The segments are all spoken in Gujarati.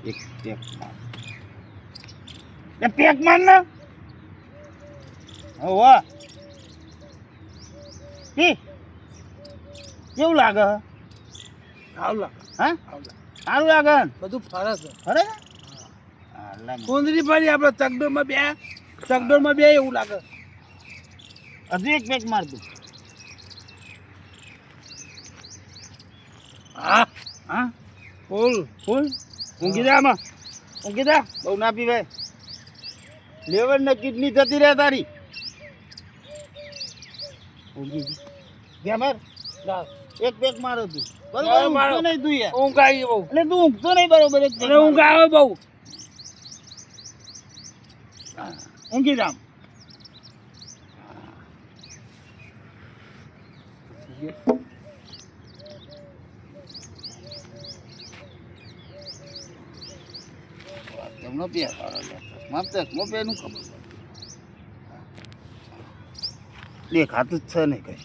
એક પેક માર એ પેક માર ને હોવા કી કેવું લાગે સારું લાગે હા સારું લાગે બધું ફરક છે અરે કુંદરી પડી આપણે ચકડોળમાં બે એવું લાગે હજુ એક પેક માર તું હા હા ફૂલ ફૂલ ઊંઘી જા આમાં ઊંઘી જા બહુ ના પીવાય લેવર ને કિડની જતી રહે તારી ઊંઘી ગયા માર એક પેક મારો તું બરોબર ઊંઘતો નહીં તું યાર ઊંઘ આવી બહુ એટલે તું ઊંઘતો નહીં બરોબર એક અને ઊંઘ આવે બહુ ઊંઘી જામ તેમનો બે ચશ્મા પેનું ખબર દેખાતું જ છે ને કઈ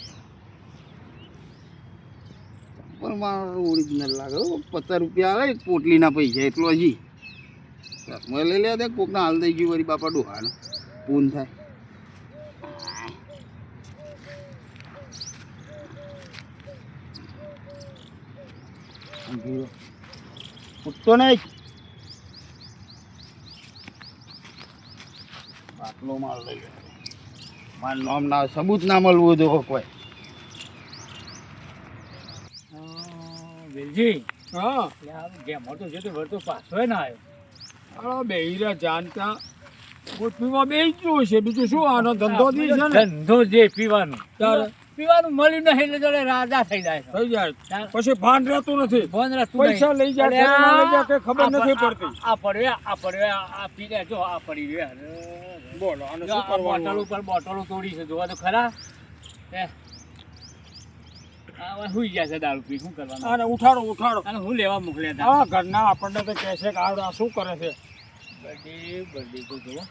પણ મારું ઓરિજિનલ લાગે 50 રૂપિયા આવે પોટલીના પૈસા એટલો હજી ચશ્મા લઈ લે દે કોકના હાલ દઈ ગયું વળી બાપા ડોહાને પૂન થાય ઉઠતો નહીં બાટલો માલ લઈ ગયો મારું નામ ના સબૂત ના મળવું જો કોઈ વેલજી હા ગેમ હતો જે વળતો પાછો ના આવ્યો બેહીરા જાણતા પીવા બે ગયો છે બીજું શું આનો ધંધો દી છે ને ધંધો જે પીવાનું પીવાનું મળ્યું નહીં એટલે જોડે રાજા થઈ જાય પછી ભાન રહેતું નથી પૈસા લઈ જાય કે ખબર નથી પડતી આ પડ્યો આ પી લે જો આ પડી ગયો બોલો આને શું કરવાનું બોટલ ઉપર બોટલો તોડી છે જોવા તો ખરા આ હુઈ ગયા છે દારૂ પી શું કરવાનું આને ઉઠાડો અને હું લેવા મોકલ્યા હતા આ ઘરના આપણને તો કહે છે કે આ શું કરે છે બર્થડે તો જુઓ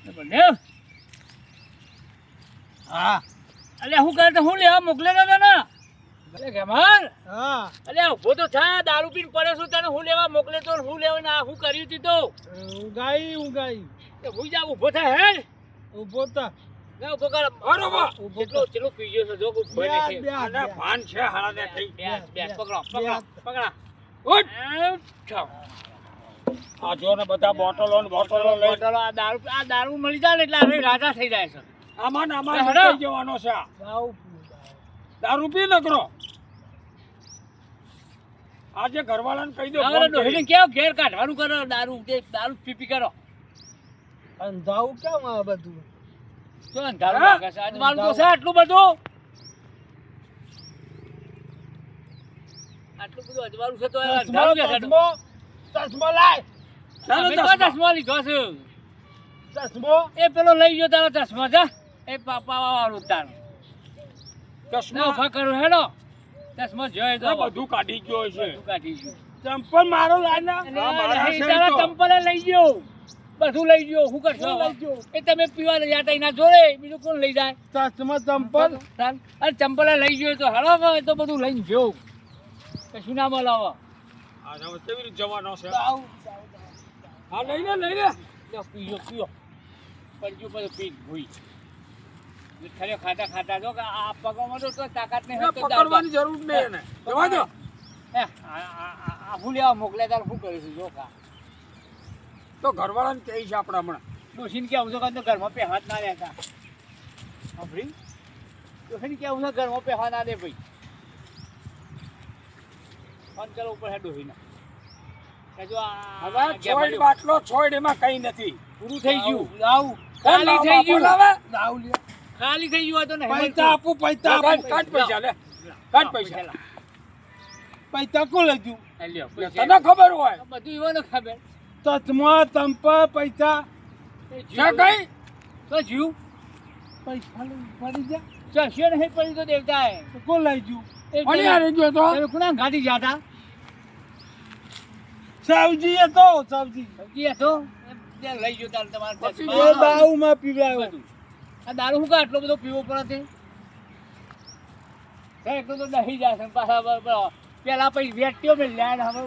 બર્થડે હા અલે હું કરે તો હું લેવા મોકલેલો હતો ને અલે ગમાર હા અલે ઉભો તો થા દારૂ પીને પડે છું તને હું લેવા મોકલે તો હું લેવા ના હું કર્યું તી તો ઉગાઈ એ હું જા ઉભો થા હે ઉભો થા ના ઉભો કર બરોબર ચલો પીજો છે જો કોઈ ભય નથી આના ભાન છે હાડા થઈ બે પકડા ઉઠ આ જો ને બધા બોટલો લઈ આ દારૂ મળી જાય ને એટલે હવે રાજા થઈ જાય છે આમાં થઈ જવાનો છે દારૂ પી નકરો આજે ઘરવાળાને કહી દો ડોહીને કેવો ઘેર કાઢવાનું કરો દારૂ પીપી કરો અંધાવું કેમ આ બધું જો અંધારું લાગે છે અજવાળું તો છે આટલું બધું અજવાળું છે તો અંધારું કે ચશ્મો લાય ચશ્મો લીધો છે ચશ્મો એ પેલો લઈ ગયો તારો ચશ્મો છે એ પાપા વાળું તારું ચશ્મો ફકરો હેડો ચશ્મો જોઈ દો બધું કાઢી ગયો છે ચંપલ મારો લાના ચંપલ લઈ ગયો બધું લઈ ગયો હું કરશો એ તમે પીવા લઈ જતા એના જોડે બીજું કોણ લઈ જાય ચશ્મા ચંપલ અરે ચંપલ લઈ ગયો તો હળો એ તો બધું લઈને ગયો કશું ના બોલાવો કેવી રીતે જવાનો છે હા લઈ લે પીઓ પડજો બધું પી ભૂઈ ખરે ખાતા જો કે આ પગમાં તો તાકાત નહીં પકડવાની જરૂર નહીં એને જવા દો આ હું લેવા મોકલે તાર શું કરીશું જો કા તો ઘરવાળાને કહી છે આપણે હમણાં ડોશીને કેવું છે તો ઘરમાં પે હાથ ના લેતા સાંભળી ડોશીને કેવું છે ઘરમાં પે હાથ ના દે ભાઈ ફોન કરો ઉપર હે ડોશીના બાટલો છોડ એમાં કઈ નથી પૂરું થઈ ગયું ખાલી થઈ ગયું ખાલી થઈ ગયું તો નહીં પૈસા આપું કાઢ પૈસા લે કાઢ પૈસા કોણ લઈ ગયું તને ખબર હોય બધું એવાનું ખબર ચશ્મા ચંપા પૈસા છે કઈ તો જીવ પૈસા પડી જા ચશ્યો નહીં પડી તો દેવતા હે કોણ લઈ ગયું પડી આવી ગયો તો કોના ગાડી જાતા સબ્જી હતો લઈ ગયો તાર તમારે દારૂમાં પીવડાવ્યો આ દારૂ શું આટલો બધો પીવો પડે એટલું તો દહી જશે પાછા પેલા પછી વેટ્યો મેં લ્યા હવે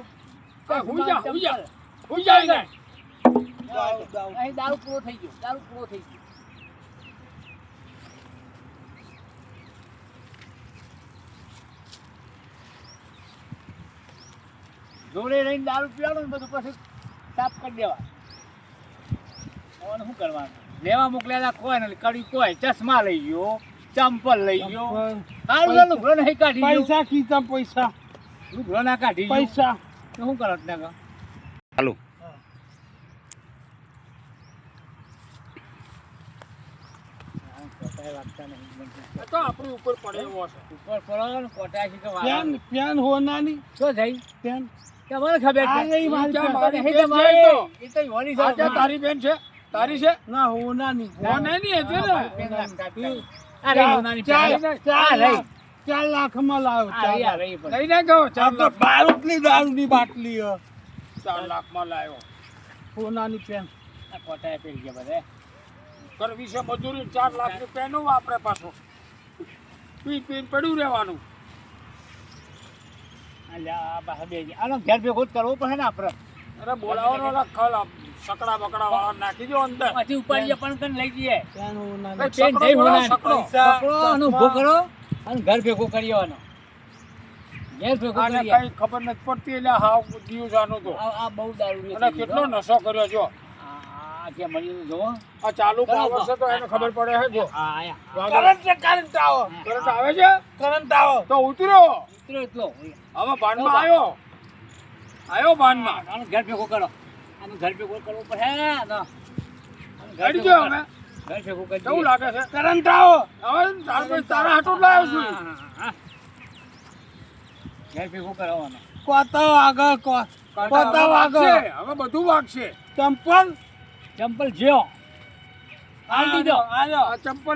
હુઈ જા હુઈ જા ને દારૂ. અહીં દારૂ પૂરો થઈ ગયો દારૂ પૂરો થઈ ગયો જોડે રહીને દારૂ પીવાનું ને બધું પછી સાફ કરી દેવા શું કરવાનું લેવા મોકલ્યા કોઈ ને કડી કોઈ ચશ્મા લઈ ગયો ચંપલ લઈ ગયો સારું ચાલો લુગડો નહીં કાઢી પૈસા ખીચા પૈસા લુગડો ના કાઢી ગયો. પૈસા તો શું કરો ને હાલો. તો આપણી ઉપર પડે એવો છે ઉપર પડો ને કોટા છે કે પેન પેન હોનાની શું થઈ પેન તમને ખબર આ નહીં મારી છે પેન. મારી મારી પેન પેન છે તો. એ તો હોની આ છે તે તારી બેન છે તારી છે ના હોનાની હોનાની હતી ને? અરે હોનાની પેન. 4 લાખમાં લાવ્યો આ રહી, આ રહી પણ. લઈને ગયો 4 આ તો લાખ બારૂદની દારૂની બાટલી 4 લાખમાં લાવ્યો હોનાની પેન આ કોટા પેરી ગયા બધે કરવી છે મજૂરી 4 લાખની પેનો વાપરે પાછો પી પીને પડ્યું રહેવાનું અલ્યા આ બહાર બેસી. આનો ઘેર ભેગો જ કરવો પડે ને આપણે અરે બોલાવાનો લખલ સકડા બકડા વાળા નાખી દો અંદર પછી ઉપાડીએ પણ કને લઈ જઈએ પેન પેન જઈ હોનાની. સકડો પકડો અને ઊભો કરો અને ઘર ભેગો કરી આવવાનો ઘેર ભેગો આને કરી કઈ ખબર નથી પડતી એટલે હાવ જીવ જાનો તો આ બહુ દારૂ અને કેટલો નશો કર્યો જો આ જે મળ્યું જો આ ચાલુ પાવર છે તો એને ખબર પડે છે જો આ આયા કરંટ છે કરંટ આવે છે કરંટ આવો તો ઉતર્યો ઉતરો એટલો હવે ભાનમાં આવ્યો ભાનમાં આનો ઘર ભેગો કરો આનો ઘર ભેગો કરવો પડે ને આનો ઘર કરી ભેગો દો કરો. હવે ઘર ભેગો કરી કેવું દઈએ. લાગે છે કરંટ આવો હવે તારા હાટું લાવ્યો છું હા. ઘર ભેગો કરવાનો કોતા આગળ કોતા આગળ હવે બધું વાગશે ચંપલ ચંપલ જ્યો હાલ દીધો આ ચંપલ